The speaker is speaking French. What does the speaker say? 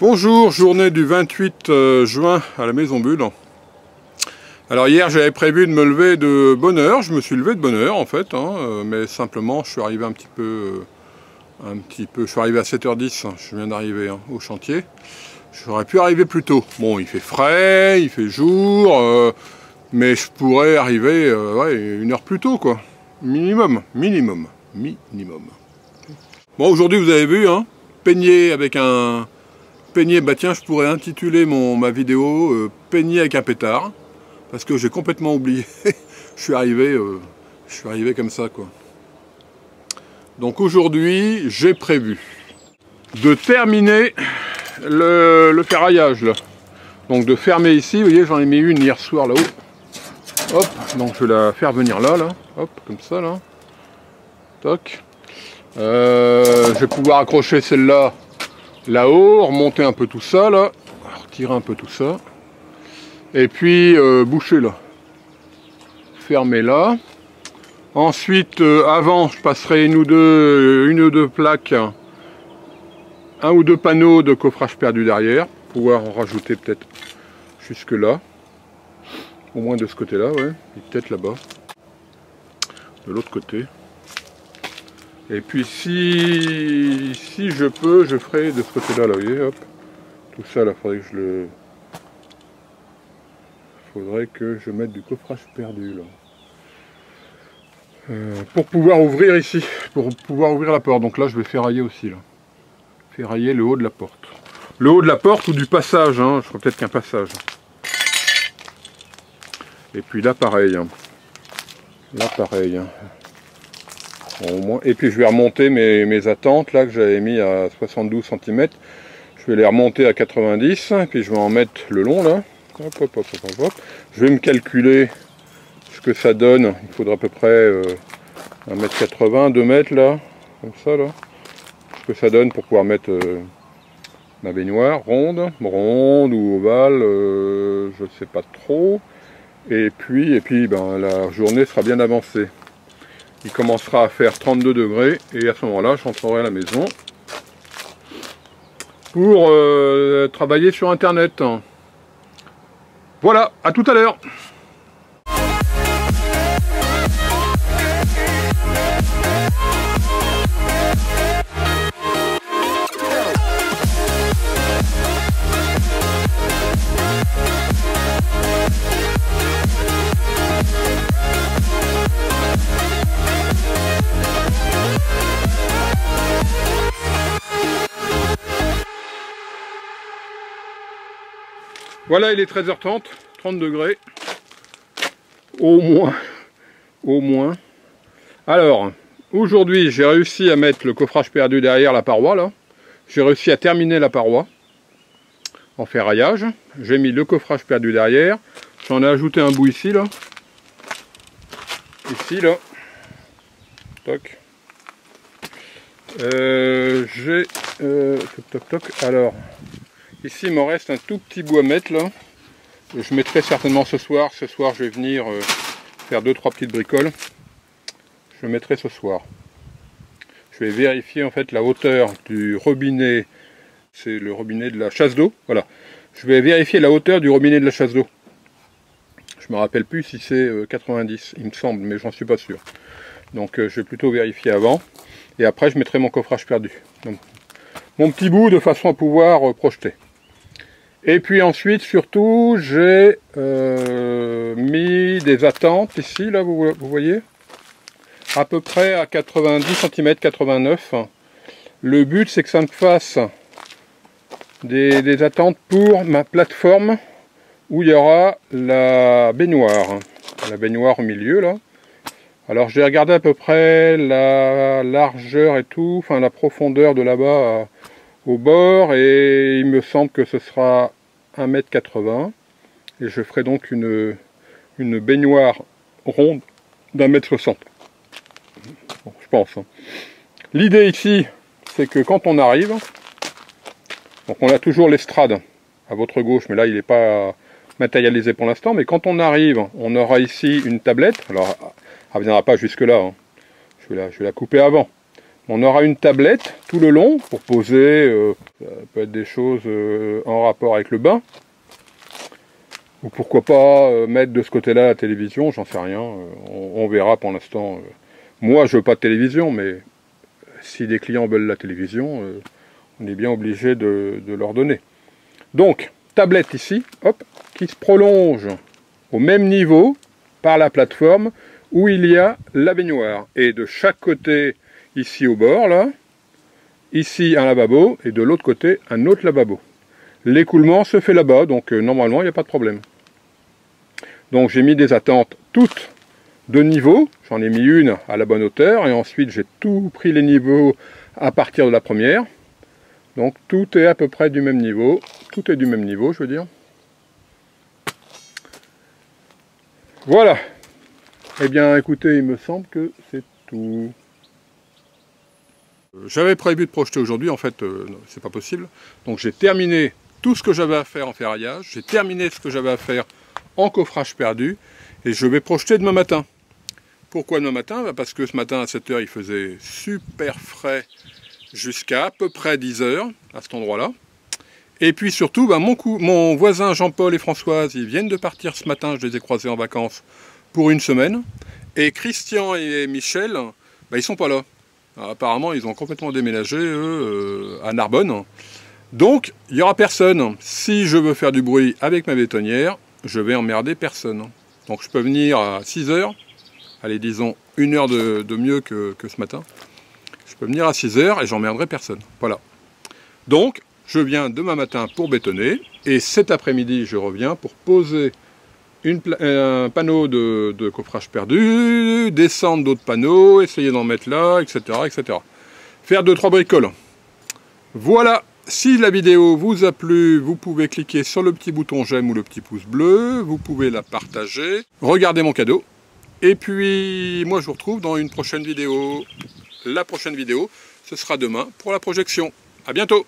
Bonjour, journée du 28 juin à la Maison Bulle. Alors hier j'avais prévu de me lever de bonne heure, je me suis levé de bonne heure en fait, mais simplement je suis arrivé je suis arrivé à 7h10, je viens d'arriver au chantier. J'aurais pu arriver plus tôt. Bon, il fait frais, il fait jour, mais je pourrais arriver une heure plus tôt quoi. Minimum. Bon, aujourd'hui vous avez vu, peigner avec un... Peigner, bah tiens, je pourrais intituler ma vidéo Peigner avec un pétard, parce que j'ai complètement oublié. je suis arrivé comme ça quoi. Donc aujourd'hui, j'ai prévu de terminer le ferraillage là. Donc de fermer ici, vous voyez, j'en ai mis une hier soir là-haut. Hop, donc je vais la faire venir là, hop, comme ça là. Toc. Je vais pouvoir accrocher celle-là là-haut, remonter un peu tout ça là, retirer un peu tout ça, et puis boucher là, fermer là. Ensuite, avant, je passerai une ou deux plaques, un ou deux panneaux de coffrage perdu derrière, pour pouvoir en rajouter peut-être jusque là, au moins de ce côté-là, ouais, et peut-être là-bas, de l'autre côté. Et puis si je peux, je ferai de ce côté-là, là, vous voyez, hop, tout ça là, faudrait que je mette du coffrage perdu là. Pour pouvoir ouvrir ici, pour pouvoir ouvrir la porte. Donc là je vais ferrailler aussi là. Ferrailler le haut de la porte. Le haut de la porte ou du passage, je ferai peut-être qu'un passage. Et puis là pareil. Là pareil. Bon, au moins. Et puis je vais remonter mes attentes là que j'avais mis à 72 cm. Je vais les remonter à 90, et puis je vais en mettre le long là. Hop. Je vais me calculer ce que ça donne. Il faudra à peu près 1m80, 2 mètres là, comme ça là. Ce que ça donne pour pouvoir mettre ma baignoire ronde ou ovale, je sais pas trop. Et puis la journée sera bien avancée. Il commencera à faire 32 degrés et à ce moment-là, je rentrerai à la maison pour travailler sur Internet. Voilà, à tout à l'heure. Voilà, il est 13h30, 30 degrés, au moins. Alors, aujourd'hui, j'ai réussi à mettre le coffrage perdu derrière la paroi, là. J'ai réussi à terminer la paroi en ferraillage. J'ai mis le coffrage perdu derrière. J'en ai ajouté un bout ici, là. Ici, là. Toc. Toc. Alors... Ici, il me reste un tout petit bout à mettre là. Je mettrai certainement ce soir. Ce soir, je vais venir faire 2-3 petites bricoles. Je mettrai ce soir. Je vais vérifier en fait la hauteur du robinet. C'est le robinet de la chasse d'eau. Voilà. Je vais vérifier la hauteur du robinet de la chasse d'eau. Je me rappelle plus si c'est 90, il me semble, mais j'en suis pas sûr. Donc, je vais plutôt vérifier avant. Et après, je mettrai mon coffrage perdu. Donc, mon petit bout de façon à pouvoir projeter. Et puis ensuite, surtout, j'ai mis des attentes ici, là, vous voyez, à peu près à 90 cm, 89. Le but, c'est que ça me fasse des attentes pour ma plateforme où il y aura la baignoire au milieu, là. Alors, j'ai regardé à peu près la largeur et tout, enfin la profondeur de là-bas au bord, et il me semble que ce sera 1m80 et je ferai donc une baignoire ronde d'1m60. Bon, je pense. L'idée ici, c'est que quand on arrive, donc on a toujours l'estrade à votre gauche, mais là il n'est pas matérialisé pour l'instant, mais quand on arrive, on aura ici une tablette. Alors, elle ne viendra pas jusque là, je vais la couper avant. On aura une tablette tout le long pour poser, ça peut être des choses en rapport avec le bain. Ou pourquoi pas mettre de ce côté-là la télévision, j'en sais rien, on verra pour l'instant. Moi je veux pas de télévision, mais si des clients veulent la télévision, on est bien obligé de leur donner. Donc, tablette ici, hop, qui se prolonge au même niveau par la plateforme où il y a la baignoire. Et de chaque côté, ici au bord, là, ici un lavabo, et de l'autre côté, un autre lavabo. L'écoulement se fait là-bas, donc normalement, il n'y a pas de problème. Donc j'ai mis des attentes toutes de niveau. J'en ai mis une à la bonne hauteur, et ensuite j'ai tout pris les niveaux à partir de la première. Donc tout est à peu près du même niveau. Tout est du même niveau, je veux dire. Voilà. Eh bien, écoutez, il me semble que c'est tout. J'avais prévu de projeter aujourd'hui, en fait, c'est pas possible. Donc j'ai terminé tout ce que j'avais à faire en ferraillage, j'ai terminé ce que j'avais à faire en coffrage perdu, et je vais projeter demain matin. Pourquoi demain matin? Parce que ce matin à 7 h il faisait super frais jusqu'à à peu près 10 h à cet endroit-là. Et puis surtout, mon voisin Jean-Paul et Françoise, ils viennent de partir ce matin, je les ai croisés en vacances pour une semaine. Et Christian et Michel, ils sont pas là. Alors, apparemment, ils ont complètement déménagé, eux, à Narbonne. Donc, il n'y aura personne. Si je veux faire du bruit avec ma bétonnière, je vais emmerder personne. Donc, je peux venir à 6 h. Allez, disons 1 heure de mieux que ce matin. Je peux venir à 6 h et j'emmerderai personne. Voilà. Donc, je viens demain matin pour bétonner. Et cet après-midi, je reviens pour poser un panneau de coffrage perdu, descendre d'autres panneaux, essayer d'en mettre là, etc., etc. Faire 2-3 bricoles. Voilà, si la vidéo vous a plu, vous pouvez cliquer sur le petit bouton j'aime ou le petit pouce bleu, vous pouvez la partager, regardez mon cadeau, et puis moi je vous retrouve dans une prochaine vidéo. La prochaine vidéo, ce sera demain pour la projection. À bientôt!